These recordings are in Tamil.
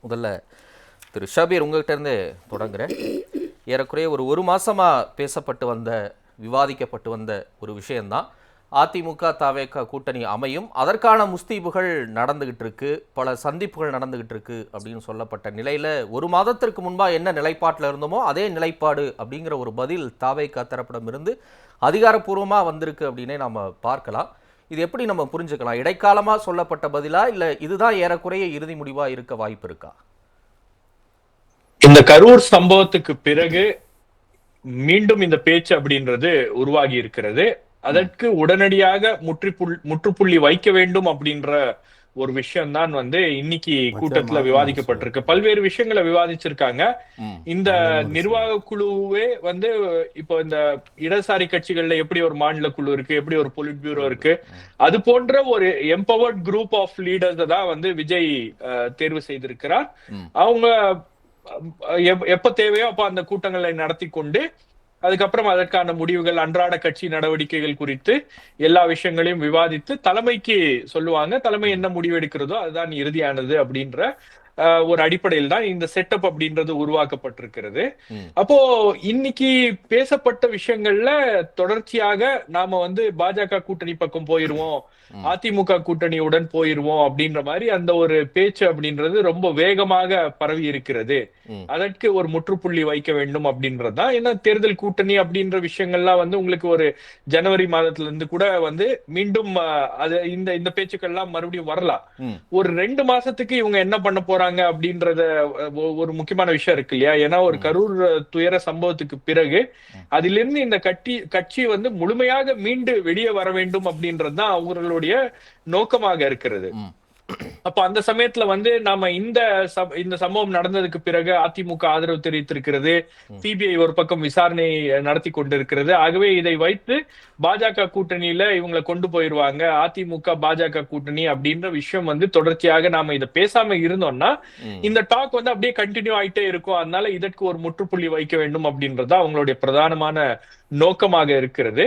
முதல்ல திரு ஷபீர் உங்ககிட்ட இருந்து தொடங்குறேன். ஏறக்குறைய ஒரு மாசமா பேசப்பட்டு வந்த விவாதிக்கப்பட்டு வந்த ஒரு விஷயம்தான் அதிமுக தவேக கூட்டணி அமையும், அதற்கான முஸ்தீபுகள் நடந்துகிட்டு இருக்கு, பல சந்திப்புகள் நடந்துகிட்டு இருக்கு அப்படின்னு சொல்லப்பட்ட நிலையில ஒரு மாதத்திற்கு முன்பா என்ன நிலைப்பாட்டில் இருந்தோமோ அதே நிலைப்பாடு அப்படிங்கிற ஒரு பதில் தவேக தரப்பிடம் இருந்து அதிகாரப்பூர்வமா வந்திருக்கு அப்படின்னே நாம பார்க்கலாம். இது எப்படி நம்ம புரிஞ்சுக்கலாம்? இடைக்காலமா சொல்லப்பட்ட பதிலா இல்ல இதுதான் ஏறக்குறைய இறுதி முடிவா இருக்க வாய்ப்பு இருக்கா? இந்த கரூர் சம்பவத்துக்கு பிறகு மீண்டும் இந்த பேச்சு அப்படின்றது உருவாகி இருக்கிறது. அதற்கு உடனடியாக முற்றுப்புள்ளி வைக்க வேண்டும் அப்படின்ற ஒரு விஷயம் தான் இன்னைக்கு கூட்டத்துல விவாதிக்கப்பட்டிருக்கு. பல்வேறு விஷயங்களை விவாதிச்சிருக்காங்க. இந்த நிர்வாக குழுவே இப்போ இந்த இடதுசாரி கட்சிகள்ல எப்படி ஒரு மாநில குழு இருக்கு, எப்படி ஒரு பொலிட் பியூரோ இருக்கு, அது போன்ற ஒரு எம்பவர்ட் குரூப் ஆஃப் லீடர்ஸ் தான் விஜய் தேர்வு செய்திருக்கிறார். அவங்க எப்ப தேவையோ அப்ப அந்த கூட்டங்களை நடத்தி கொண்டு அதுக்கப்புறம் அதற்கான முடிவுகள், அன்றாட கட்சி நடவடிக்கைகள் குறித்து எல்லா விஷயங்களையும் விவாதித்து தலைமைக்கு சொல்லுவாங்க. தலைமை என்ன முடிவு எடுக்கிறதோ அதுதான் இறுதியானது அப்படின்ற ஒரு அடிப்படையில் தான் இந்த செட்டப் அப்படின்றது உருவாக்கப்பட்டிருக்கிறது. அப்போ இன்னைக்கு பேசப்பட்ட விஷயங்கள்ல தொடர்ச்சியாக நாம பாஜக கூட்டணி பக்கம் போயிருவோம், அதிமுக கூட்டணியுடன் போயிருவோம் அப்படின்ற மாதிரி அந்த ஒரு பேச்சு அப்படின்றது ரொம்ப வேகமாக பரவி இருக்கிறது. அதற்கு ஒரு முற்றுப்புள்ளி வைக்க வேண்டும் அப்படின்றதுதான். ஏன்னா தேர்தல் கூட்டணி அப்படின்ற விஷயங்கள்லாம் உங்களுக்கு ஒரு ஜனவரி மாதத்துல இருந்து கூட மீண்டும் அது இந்த இந்த பேச்சுக்கள்லாம் மறுபடியும் வரலாம். ஒரு 2 மாசத்துக்கு இவங்க என்ன பண்ண போறாங்க அப்படின்றத ஒரு முக்கியமான விஷயம் இருக்கு இல்லையா? ஏன்னா ஒரு கரூர் துயர சம்பவத்துக்கு பிறகு அதிலிருந்து இந்த கட்சி முழுமையாக மீண்டு வெளியே வர வேண்டும் அப்படின்றதுதான் அவங்களுடைய நோக்கமாக இருக்கிறது. அப்ப அந்த சமயத்துல நாம இந்த சம்பவம் நடந்ததுக்கு பிறகு அதிமுக ஆதரவு தெரிவித்திருக்கிறது, சிபிஐ ஒரு பக்கம் விசாரணை நடத்தி கொண்டிருக்கிறது. ஆகவே இதை வைத்து பாஜக கூட்டணியில இவங்களை கொண்டு போயிருவாங்க, அதிமுக பாஜக கூட்டணி அப்படின்ற விஷயம் தொடர்ச்சியாக நாம இதை பேசாம இருந்தோம்னா இந்த டாக் அப்படியே கண்டினியூ ஆயிட்டே இருக்கும். அதனால இதற்கு ஒரு முற்றுப்புள்ளி வைக்க வேண்டும் அப்படின்றதா அவங்களுடைய பிரதானமான நோக்கமாக இருக்கிறது.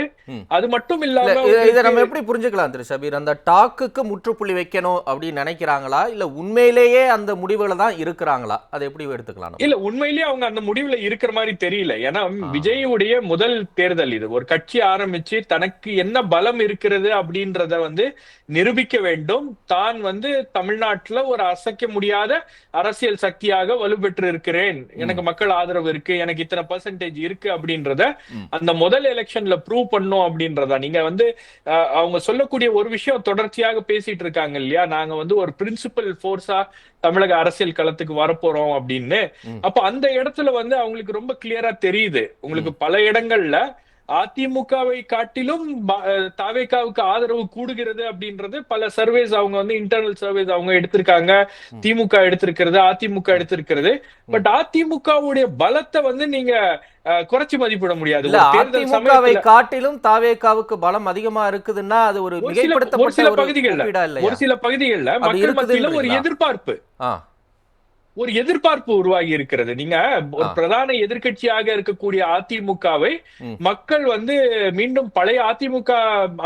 அது மட்டும் இல்லாம இதை நம்ம எப்படி புரிஞ்சுக்கலாம் திரு ஷபீர்? அந்த டாக்குக்கு முற்றுப்புள்ளி வைக்கணும் அப்படின்னு நினைக்கிறாங்களா, இல்ல உண்மையிலேயே அந்த முடிவுல தான் இருக்கிறாங்களா? அதை எப்படி எடுத்துக்கலாம்? இல்ல, உண்மையிலேயே அவங்க அந்த முடிவுல இருக்கிற மாதிரி தெரியல. ஏன்னா விஜயுடைய முதல் தேர்தல் இது. ஒரு கட்சி ஆரம்பிச்சு தனக்கு என்ன பலம் இருக்கிறது அப்படின்றத நிரூபிக்க வேண்டும். தான் தமிழ்நாட்டுல ஒரு அசைக்க முடியாத அரசியல் சக்தியாக வலுப்பெற்று இருக்கிறேன், எனக்கு மக்கள் ஆதரவு இருக்கு, எனக்கு இத்தனை பெர்சன்டேஜ் இருக்கு அப்படின்றத அந்த முதல் எலெக்ஷன்ல ப்ரூவ் பண்ணும் அப்படின்றதா. நீங்க அவங்க சொல்லக்கூடிய ஒரு விஷயம் தொடர்ச்சியாக பேசிட்டு இருக்காங்க இல்லையா, நாங்க ஒரு பிரின்சிபல் போர்ஸா தமிழக அரசியல் களத்துக்கு வரப்போறோம் அப்படின்னு. அப்ப அந்த இடத்துல அவங்களுக்கு ரொம்ப கிளியரா தெரியுது. உங்களுக்கு பல இடங்கள்ல அதிமுகவை காட்டிலும் தவேகாவுக்கு ஆதரவு கூடுகிறது அப்படின்றது பல சர்வேஸ் அவங்க இன்டர்னல் சர்வேஸ் அவங்க எடுத்திருக்காங்க. திமுக எடுத்திருக்கிறது, அதிமுக எடுத்திருக்கிறது. பட் அதிமுகவுடைய பலத்தை நீங்க குறைச்சி மதிப்பிட முடியாது. அதிமுகவை காட்டிலும் தவேகாவுக்கு பலம் அதிகமா இருக்குதுன்னா அது ஒரு ஒரு சில பகுதிகளில் மக்கள் மத்தியில ஒரு எதிர்பார்ப்பு உருவாகி இருக்கிறது. நீங்க ஒரு பிரதான எதிர்கட்சியாக இருக்கக்கூடிய அதிமுகவை மக்கள் மீண்டும் பழைய அதிமுக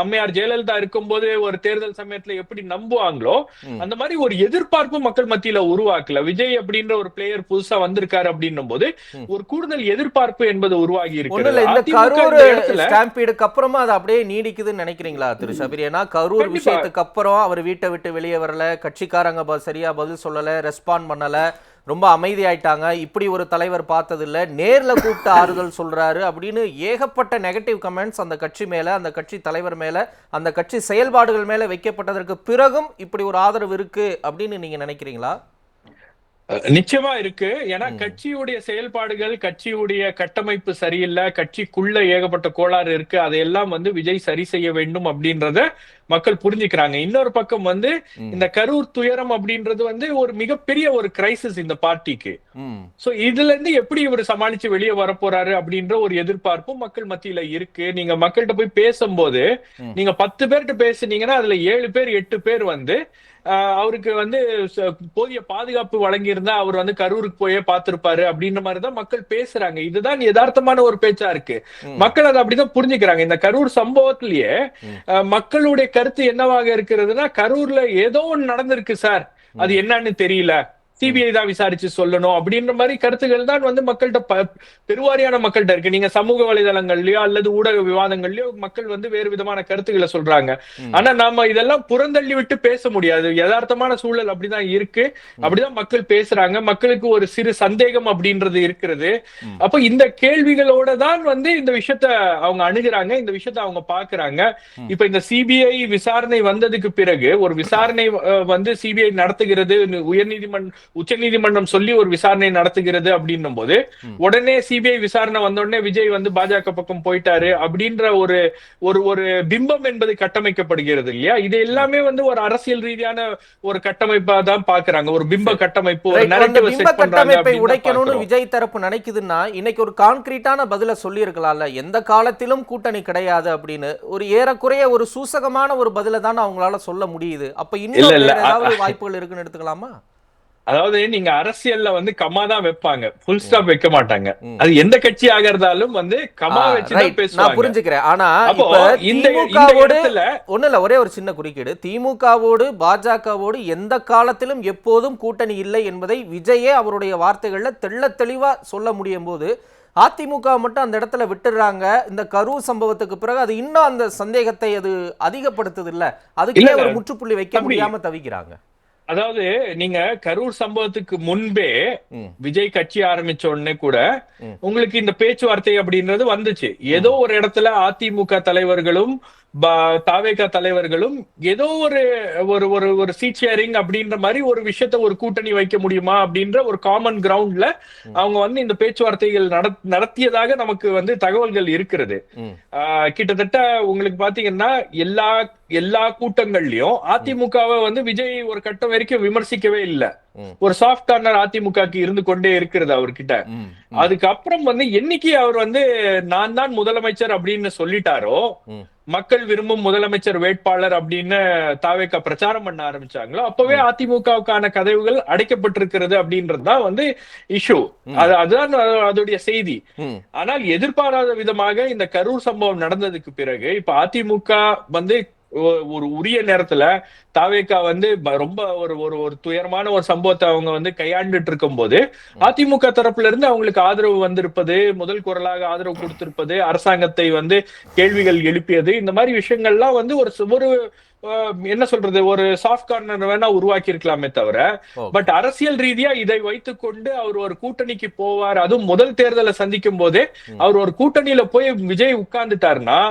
அம்மையார் ஜெயலலிதா இருக்கும் போது ஒரு தேர்தல் சமயத்துல எப்படி நம்புவாங்களோ அந்த மாதிரி ஒரு எதிர்பார்ப்பு மக்கள் மத்தியில உருவாக்கல. விஜய் அப்படின்ற ஒரு பிளேயர் புதுசா வந்திருக்காரு அப்படின்னும் போது ஒரு கூடுதல் எதிர்பார்ப்பு என்பது உருவாகி இருக்கிறது. அப்புறமா அது அப்படியே நீடிக்குதுன்னு நினைக்கிறீங்களா திரு ஷபீர்? ஏன்னா கரூர் விஷயத்துக்கு அப்புறம் அவர் வீட்டை விட்டு வெளியே வரல, கட்சிக்காரங்க சரியா பதில் சொல்லல, ரெஸ்பாண்ட் பண்ணல, ரொம்ப அமைதியாயிட்டாங்க, இப்படி ஒரு தலைவர் பார்த்தது இல்ல, நேர்ல கூப்பிட்டு ஆறுதல் சொல்றாரு அப்படின்னு ஏகப்பட்ட நெகட்டிவ் கமெண்ட்ஸ் அந்த கட்சி மேல, அந்த கட்சி தலைவர் மேல, அந்த கட்சி செயல்பாடுகள் மேல வைக்கப்பட்டதற்கு பிறகும் இப்படி ஒரு ஆதரவு இருக்கு அப்படின்னு நீங்க நினைக்கிறீங்களா? நிச்சயமா இருக்கு. ஏன்னா கட்சியுடைய செயல்பாடுகள், கட்சியுடைய கட்டமைப்பு சரியில்லை, கட்சிக்குள்ள ஏகப்பட்ட கோளாறு இருக்கு, அதையெல்லாம் விஜய் சரி செய்ய வேண்டும் அப்படின்றத மக்கள் புரிஞ்சுக்கிறாங்க. இன்னொரு பக்கம் இந்த கரூர் துயரம் அப்படின்றது ஒரு மிகப்பெரிய ஒரு கிரைசிஸ் இந்த பார்ட்டிக்கு. சோ இதுல இருந்து எப்படி இவர் சமாளிச்சு வெளியே வர போறாரு அப்படின்ற ஒரு எதிர்பார்ப்பும் மக்கள் மத்தியில இருக்கு. நீங்க மக்கள்கிட்ட போய் பேசும்போது நீங்க 10 பேர்கிட்ட பேசுனீங்கன்னா அதுல 7 பேர் 8 பேர் அவருக்கு போதிய பாதுகாப்பு வழங்கி இருந்தா அவர் கரூருக்கு போயே பார்த்திருப்பாரு அப்படின்ற மாதிரிதான் மக்கள் பேசுறாங்க. இதுதான் யதார்த்தமான ஒரு பேச்சா இருக்கு. மக்கள் அதை அப்படிதான் புரிஞ்சுக்கிறாங்க. இந்த கரூர் சம்பவத்திலேயே மக்களுடைய கருத்து என்னவாக இருக்கிறதுனா, கரூர்ல ஏதோ ஒன்று நடந்திருக்கு சார், அது என்னன்னு தெரியல, சிபிஐ தான் விசாரிச்சு சொல்லணும் அப்படின்ற மாதிரி கருத்துக்கள் தான் வந்து மக்கள்கிட்ட பெருவாரியான மக்கள்கிட்ட இருக்கு. நீங்க சமூக வலைதளங்கள்லயோ அல்லது ஊடக விவாதங்கள்லயோ மக்கள் வந்து வேறு விதமான கருத்துக்களை சொல்றாங்க. ஆனா நாம இதெல்லாம் புறந்தள்ளி விட்டு பேச முடியாது. யதார்த்தமான சூழல் அப்படிதான் இருக்கு, அப்படிதான் மக்கள் பேசுறாங்க. மக்களுக்கு ஒரு சிறு சந்தேகம் அப்படின்றது இருக்கிறது. அப்ப இந்த கேள்விகளோட தான் வந்து இந்த விஷயத்த அவங்க அணுகுறாங்க, இந்த விஷயத்த அவங்க பாக்குறாங்க. இப்ப இந்த சிபிஐ விசாரணை வந்ததுக்கு பிறகு ஒரு விசாரணை வந்து சிபிஐ நடத்துகிறது, உச்ச நீதிமன்றம் சொல்லி ஒரு விசாரணை நடத்துகிறது அப்படின்னும் போது உடனே சிபிஐ விசாரணை வந்த உடனே விஜய் வந்து பாஜக பக்கம் போயிட்டாரு அப்படின்ற ஒரு ஒரு ஒரு பிம்பம் என்பது கட்டமைக்கப்படுகிறது இல்லையா? இது எல்லாமே வந்து ஒரு அரசியல் ரீதியான ஒரு கட்டமைப்பா தான் பாக்குறாங்க, ஒரு பிம்ப கட்டமைப்பு, ஒரு நரேட்டிவ் செட் பண்றாங்க. உடைக்கணும்னு விஜய் தரப்பு நினைக்குதுன்னா இன்னைக்கு ஒரு கான்கிரீட்டான பதில சொல்லி இருக்கலாம்ல, எந்த காலத்திலும் கூட்டணி கிடையாது அப்படின்னு ஒரு ஏறக்குறைய ஒரு சூசகமான ஒரு பதில தான் அவங்களால சொல்ல முடியுது. அப்ப இன்னும் ஏதாவது வாய்ப்புகள் இருக்குன்னு எடுத்துக்கலாமா? அதாவது நீங்க அரசியல்ல வந்து கமா தான் வைப்பாங்க, ஃபுல் ஸ்டாப் வைக்க மாட்டாங்க. அது எந்த கட்சி ஆகிறதாலும் வந்து கமா வச்சு தான் பேசுவாங்க. நான் புரிஞ்சுக்கிறேன். ஆனா இப்ப திமுகவோடு ஒண்ணு இல்ல, ஒரே ஒரு சின்ன குறுக்கீடு. திமுகவோடு பாஜகவோடு எந்த காலத்திலும் எப்போதும் கூட்டணி இல்லை என்பதை விஜயே அவருடைய வார்த்தைகள்ல தெள்ளத் தெளிவா சொல்ல முடியும் போது அதிமுக மட்டும் அந்த இடத்துல விட்டுறாங்க. இந்த கரூர் சம்பவத்துக்கு பிறகு அது இன்னும் அந்த சந்தேகத்தை அது அதிகப்படுத்துது இல்ல, அதுக்கே ஒரு முற்றுப்புள்ளி வைக்க முடியாம தவிக்கிறாங்க. அதாவது நீங்க கரூர் சம்பவத்துக்கு முன்பே விஜய் கட்சி ஆரம்பிச்ச உடனே கூட உங்களுக்கு இந்த பேச்சுவார்த்தை அப்படின்றது வந்துச்சு. ஏதோ ஒரு இடத்துல அதிமுக தலைவர்களும் தாவேகா தலைவர்களும் ஏதோ ஒரு ஒரு சீட் ஷேரிங் அப்படின்ற மாதிரி ஒரு விஷயத்த ஒரு கூட்டணி வைக்க முடியுமா அப்படின்ற ஒரு காமன் கிரவுண்ட்ல அவங்க வந்து இந்த பேச்சுவார்த்தைகள் நடத்தியதாக நமக்கு வந்து தகவல்கள் இருக்கிறது. கிட்டத்தட்ட உங்களுக்கு பாத்தீங்கன்னா எல்லா கூட்டங்கள்லயும் அதிமுகவை வந்து விஜய் ஒரு கட்டம் வரைக்கும் விமர்சிக்கவே இல்லை. ஒரு சாஃப்ட் கார்னர் அதிமுகக்கு இருந்து கொண்டே இருக்கிறது அவர்கிட்ட. அதுக்கப்புறம் வந்து என்னைக்கு அவர் வந்து நான் தான் முதலமைச்சர் அப்படின்னு சொல்லிட்டாரோ, மக்கள் விரும்பும் முதலமைச்சர் வேட்பாளர் அப்படின்னு தாவேகா பிரச்சாரம் பண்ண ஆரம்பிச்சாங்களோ, அப்பவே அதிமுகவுக்கான கதவுகள் அடைக்கப்பட்டிருக்கிறது அப்படின்றதுதான் வந்து இஷ்யூ. அதுதான் அதோடைய செய்தி. ஆனால் எதிர்பாராத விதமாக இந்த கரூர் சம்பவம் நடந்ததுக்கு பிறகு இப்ப அதிமுக வந்து ஒரு உரிய நேரத்துல தாவேகா வந்து ரொம்ப ஒரு துயரமான ஒரு சம்பவத்தை அவங்க வந்து கையாண்டுட்டு இருக்கும் போது அதிமுக தரப்புல இருந்து அவங்களுக்கு ஆதரவு வந்திருப்பது, முதல் குரலாக ஆதரவு கொடுத்திருப்பது, அரசாங்கத்தை வந்து கேள்விகள் எழுப்பியது, இந்த மாதிரி விஷயங்கள்லாம் வந்து ஒரு என்ன சொல்றது, ஒரு சாஃப்ட் கார்னர் வேணா உருவாக்கி இருக்கலாமே தவிர, பட் அரசியல் ரீதியா இதை வைத்துக்கொண்டு அவர் ஒரு கூட்டணிக்கு போவார், அதுவும் முதல் தேர்தலை சந்திக்கும் போதே அவர் ஒரு கூட்டணியில போய் விஜய் உட்கார்ந்துட்டாருன்னா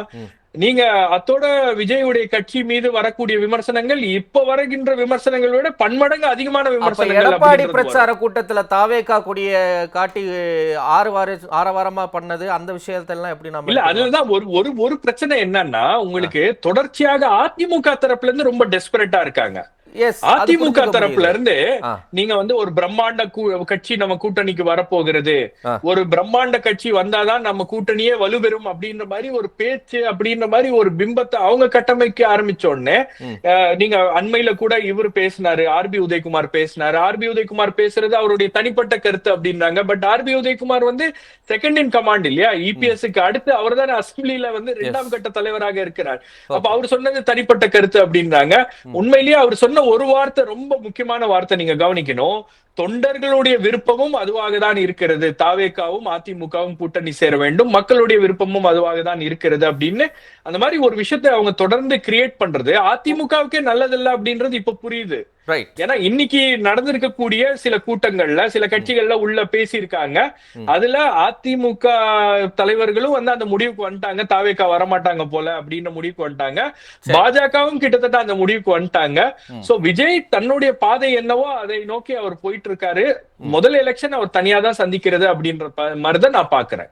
நீங்க அத்தோட விஜயுடைய கட்சி மீது வரக்கூடிய விமர்சனங்கள் இப்ப வருகின்ற விமர்சனங்களை விட பன்மடங்கு அதிகமான விமர்சனங்கள். எடப்பாடி பிரச்சார கூட்டத்துல தாவேகா கொடிய காட்டி ஆரவாரமா பண்ணது அந்த விஷயத்தெல்லாம் எப்படி நம்ம இல்ல, அதுலதான் ஒரு பிரச்சனை என்னன்னா, உங்களுக்கு தொடர்ச்சியாக அதிமுக தரப்புல இருந்து ரொம்ப டெஸ்பரேட்டா இருக்காங்க. அதிமுக தரப்புல இருந்து நீங்க வந்து ஒரு பிரம்மாண்ட கட்சி நம்ம கூட்டணிக்கு வரப்போகிறது, ஒரு பிரம்மாண்ட கட்சி வந்தாதான் நம்ம கூட்டணியே வலுப்பெறும் அப்படின்ற மாதிரி ஒரு பேச்சு, அப்படின்ற மாதிரி ஒரு பிம்பத்தை அவங்க கட்டமைக்க ஆரம்பிச்ச உடனே நீங்க அண்மையில கூட இவர் பேசினாரு, ஆர்பி உதயகுமார் பேசினாரு. ஆர்பி உதயகுமார் பேசுறது அவருடைய தனிப்பட்ட கருத்து அப்படின்றாங்க. பட் ஆர்பி உதயகுமார் வந்து செகண்ட் இன் கமாண்ட் இல்லையா, இபிஎஸ்க்கு அடுத்து அவர் தானே அசம்பிளில வந்து 2ஆம் கட்ட தலைவராக இருக்கிறார். அப்ப அவர் சொன்னது தனிப்பட்ட கருத்து அப்படின்றாங்க. உண்மையிலேயே அவர் சொன்ன ஒரு வார்த்தை ரொம்ப முக்கியமான வார்த்தை நீங்க கவனிக்கணும். தொண்டர்களுடைய விருப்பமும் அதுவாக தான் இருக்கிறது, தாவேகாவும் அதிமுகவும் கூட்டணி சேர வேண்டும், மக்களுடைய விருப்பமும் அதுவாக தான் இருக்கிறது அப்படின்னு அந்த மாதிரி ஒரு விஷயத்தை அவங்க தொடர்ந்து கிரியேட் பண்றது அதிமுகவுக்கே நல்லதில்லை அப்படின்றது இப்ப புரியுது. ஏன்னா இன்னைக்கு நடந்திருக்கக்கூடிய சில கூட்டங்கள்ல சில கட்சிகள்ல உள்ள பேசியிருக்காங்க. அதுல அதிமுக தலைவர்களும் வந்து அந்த முடிவுக்கு வந்துட்டாங்க, தாவேகா வரமாட்டாங்க போல அப்படின்னு முடிவுக்கு வந்துட்டாங்க. பாஜகவும் கிட்டத்தட்ட அந்த முடிவுக்கு வந்துட்டாங்க. சோ விஜய் தன்னுடைய பாதை என்னவோ அதை நோக்கி அவர் போயிட்டு இருக்காரு. முதல் எலெக்ஷன் அவர் தனியா தான் சந்திக்கிறது அப்படின்ற மாதிரிதான் நான் பாக்குறேன்.